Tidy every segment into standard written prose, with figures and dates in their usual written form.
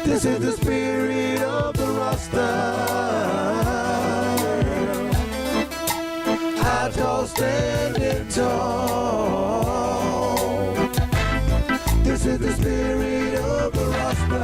This is the spirit of the Rasta. Ital standing tall. This is the spirit of the Rasta.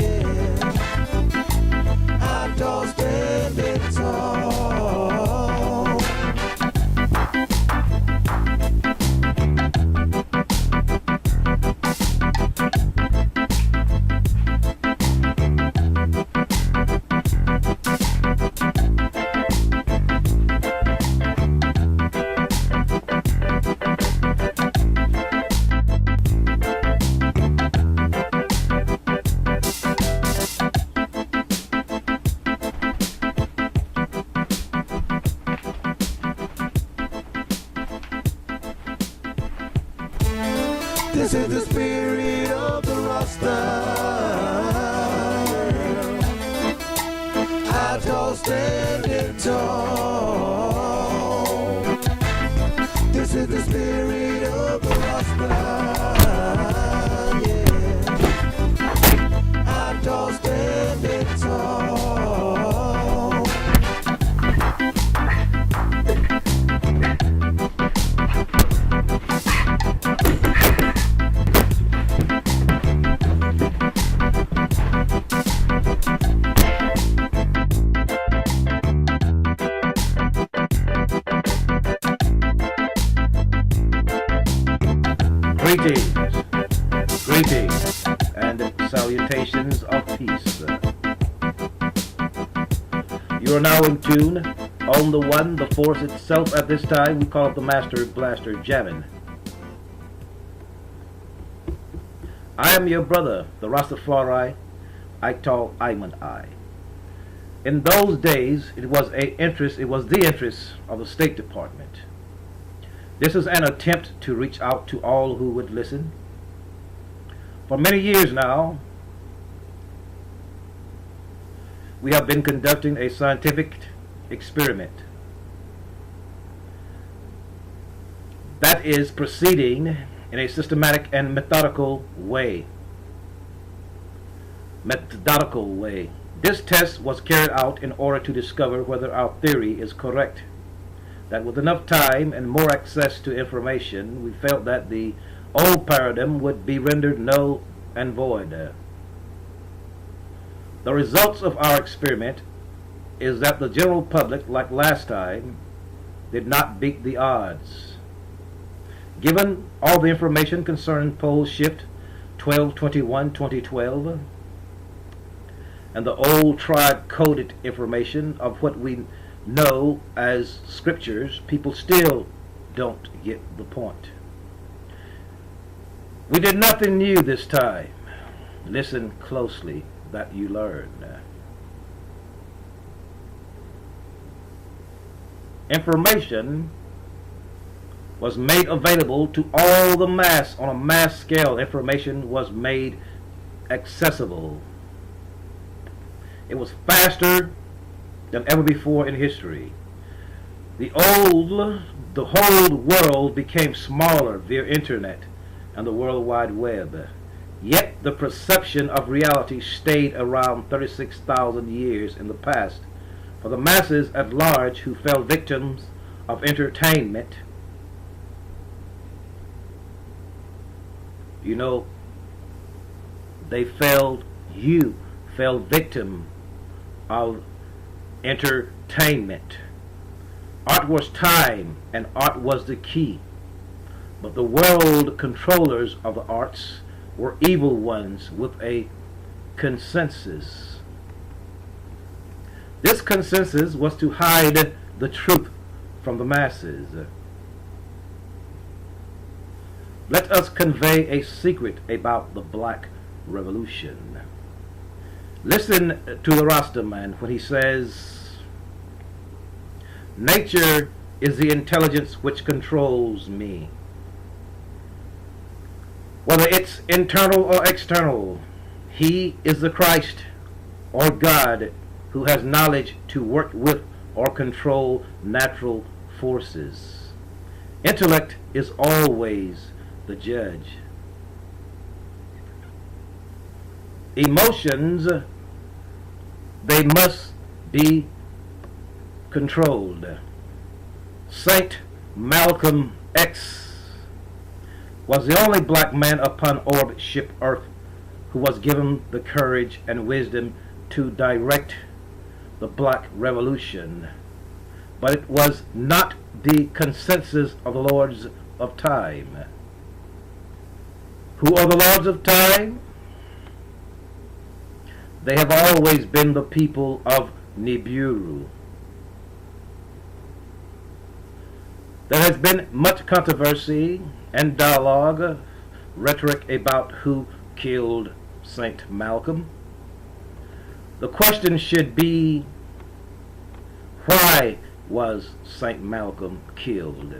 Yeah. Ital standing tall. This is the spirit of the Rasta. Ital standing tall. This is the spirit of the Rasta. Yeah. Ital standing tall. Greetings, and salutations of peace. You are now in tune on the one, the force itself. At this time, we call it the Master Blaster Jammin'. I am your brother, the Rastafari, Ital Iman I. In those days, it was the interest of the State Department. This is an attempt to reach out to all who would listen. For many years now, we have been conducting a scientific experiment that is proceeding in a systematic and methodical way. This test was carried out in order to discover whether our theory is correct. That with enough time and more access to information, we felt that the old paradigm would be rendered null and void. The results of our experiment is that the general public, like last time, did not beat the odds. Given all the information concerning pole shift 12/21/2012 and the old tribe-coded information of what we know as scriptures, people still don't get the point. We did nothing new this time. Listen closely that you learn. Information was made available to all the mass on a mass scale. Information was made accessible. It was faster than ever before in history. The whole world became smaller via internet and the World Wide Web. Yet the perception of reality stayed around 36,000 years in the past. For the masses at large who fell victims of entertainment, you fell victim of entertainment. Art was time, and art was the key. But the world controllers of the arts were evil ones with a consensus. This consensus was to hide the truth from the masses. Let us convey a secret about the Black Revolution. Listen to the Rasta man when he says, nature is the intelligence which controls me. Whether it's internal or external, he is the Christ or God who has knowledge to work with or control natural forces. Intellect is always the judge. Emotions, they must be controlled. Saint Malcolm X was the only black man upon orbit ship Earth who was given the courage and wisdom to direct the Black Revolution. But it was not the consensus of the Lords of Time. Who are the Lords of Time? They have always been the people of Nibiru. There has been much controversy and dialogue, rhetoric about who killed Saint Malcolm. The question should be, why was Saint Malcolm killed?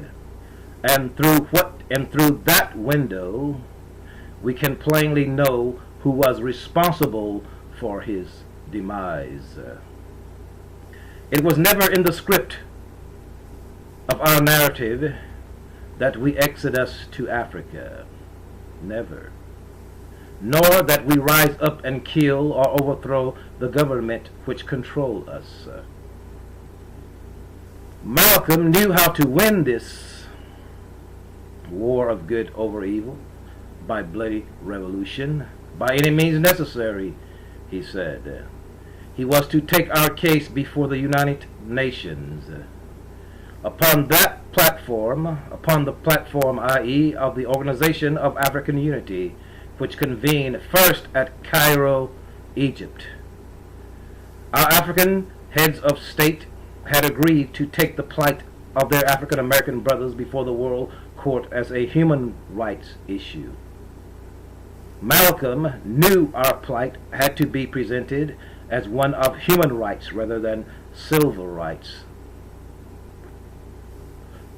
And through that window, we can plainly know who was responsible for his demise. It was never in the script of our narrative that we exodus to Africa. Never. Nor that we rise up and kill or overthrow the government which control us. Malcolm knew how to win this war of good over evil by bloody revolution, by any means necessary, he said. He was to take our case before the United Nations. Upon that platform, upon the platform, i.e., of the Organization of African Unity, which convened first at Cairo, Egypt. Our African heads of state had agreed to take the plight of their African American brothers before the World Court as a human rights issue. Malcolm knew our plight had to be presented as one of human rights rather than civil rights.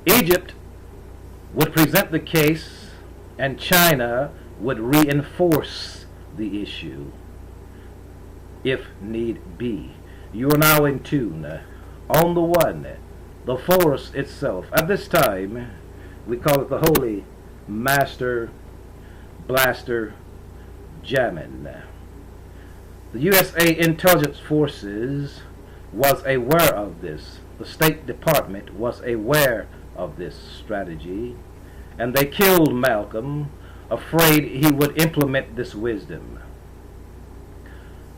Egypt would present the case, and China would reinforce the issue, if need be. You are now in tune on the one, the force itself. At this time, we call it the Holy Master Blaster Jamming. The USA intelligence forces was aware of this. The State Department was aware of this strategy, and they killed Malcolm, afraid he would implement this wisdom.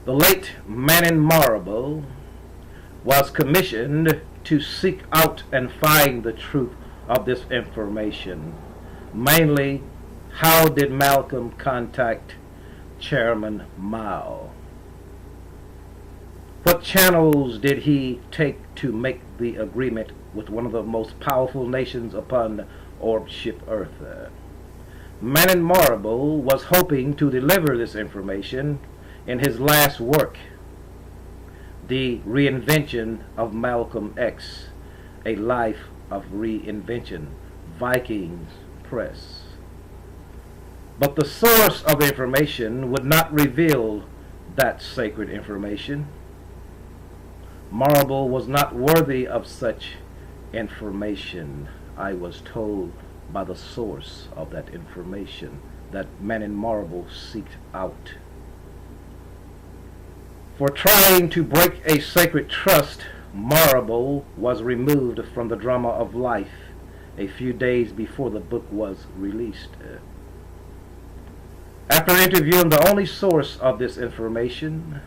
The late Manin Marable was commissioned to seek out and find the truth of this information. Mainly, how did Malcolm contact Chairman Mao? What channels did he take to make the agreement with one of the most powerful nations upon orb ship Earth? Manin Marable was hoping to deliver this information in his last work, The Reinvention of Malcolm X, A Life of Reinvention, Vikings Press. But the source of the information would not reveal that sacred information. Marable was not worthy of such information, I was told by the source of that information that Manin Marable seeked out. For trying to break a sacred trust, Marable was removed from the drama of life a few days before the book was released. After interviewing the only source of this information,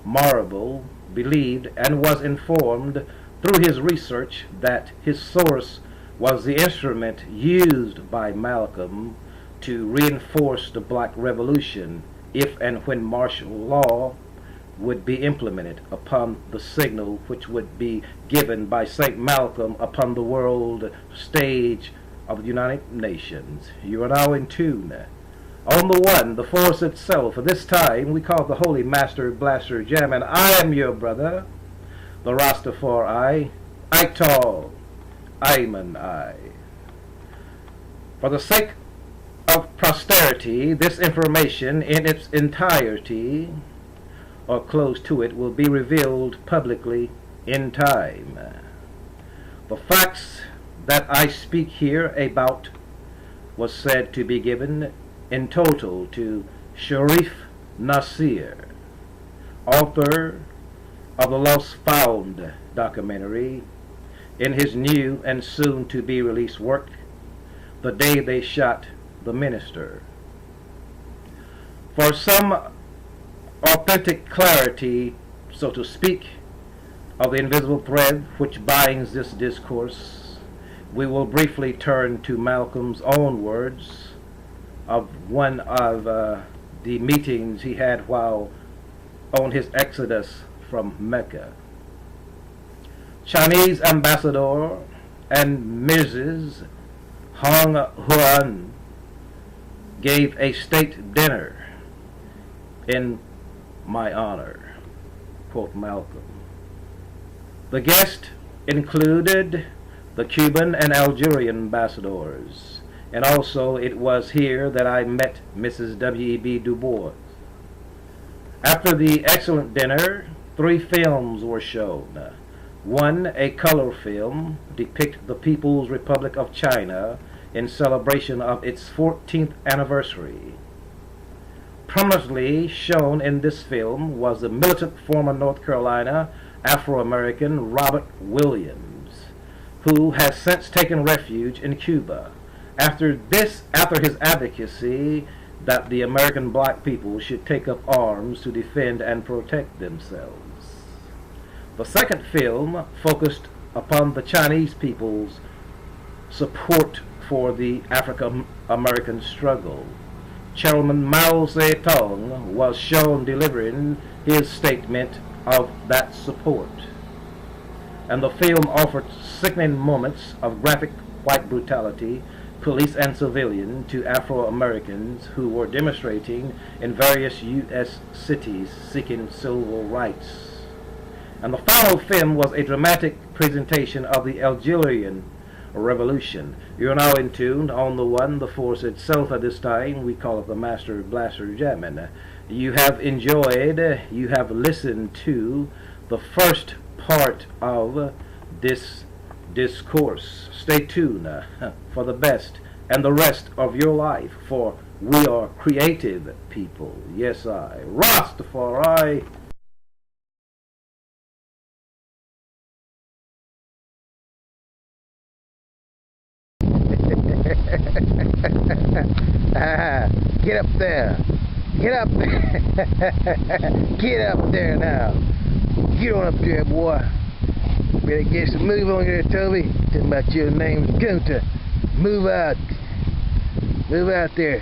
Marable believed and was informed through his research that his source was the instrument used by Malcolm to reinforce the Black Revolution if and when martial law would be implemented upon the signal which would be given by St. Malcolm upon the world stage of the United Nations. You are now in tune on the one, the force itself. At this time, we call the Holy Master Blaster Jam, and I am your brother, the Rastafari, Ital, Iman I. For the sake of posterity, this information in its entirety, or close to it, will be revealed publicly in time. The facts that I speak here about was said to be given in total to Sharif Nasir, author of the Lost Found documentary, in his new and soon to be released work, The Day They Shot the Minister. For some authentic clarity, so to speak, of the invisible thread which binds this discourse, we will briefly turn to Malcolm's own words of one of the meetings he had while on his exodus from Mecca. Chinese ambassador and Mrs. Hong Huan gave a state dinner in my honor, quote Malcolm. The guests included the Cuban and Algerian ambassadors, and also it was here that I met Mrs. W.E.B. Du Bois. After the excellent dinner, 3 films were shown. One, a color film, depicted the People's Republic of China in celebration of its 14th anniversary. Prominently shown in this film was the militant former North Carolina Afro-American Robert Williams, who has since taken refuge in Cuba after his advocacy that the American black people should take up arms to defend and protect themselves. The second film focused upon the Chinese people's support for the African American struggle. Chairman Mao Zedong was shown delivering his statement of that support, and the film offered sickening moments of graphic white brutality, police and civilian, to Afro-Americans who were demonstrating in various U.S. cities seeking civil rights. And the final film was a dramatic presentation of the Algerian Revolution. You're now in tune on the one, the force itself at this time. We call it the Master Blaster Jamming. You have enjoyed, you have listened to the first part of this discourse. Stay tuned for the best and the rest of your life, for we are creative people. Yes, I. Rastafari. Get up there. Get up there. Get up there now. Get on up there, boy. Better get some move on here, Toby. Tell about your name's Gunter. Move out. Move out there.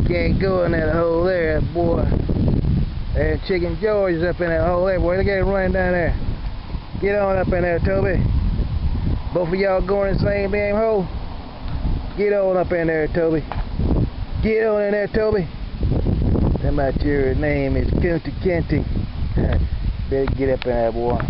Can't go in that hole there, boy. And Chicken George is up in that hole there, boy. Look at him running down there. Get on up in there, Toby. Both of y'all going in the same damn hole. Get on up in there, Toby. Get on in there, Toby. Tell about your name is Gunter Kenty. Better get up in there, boy.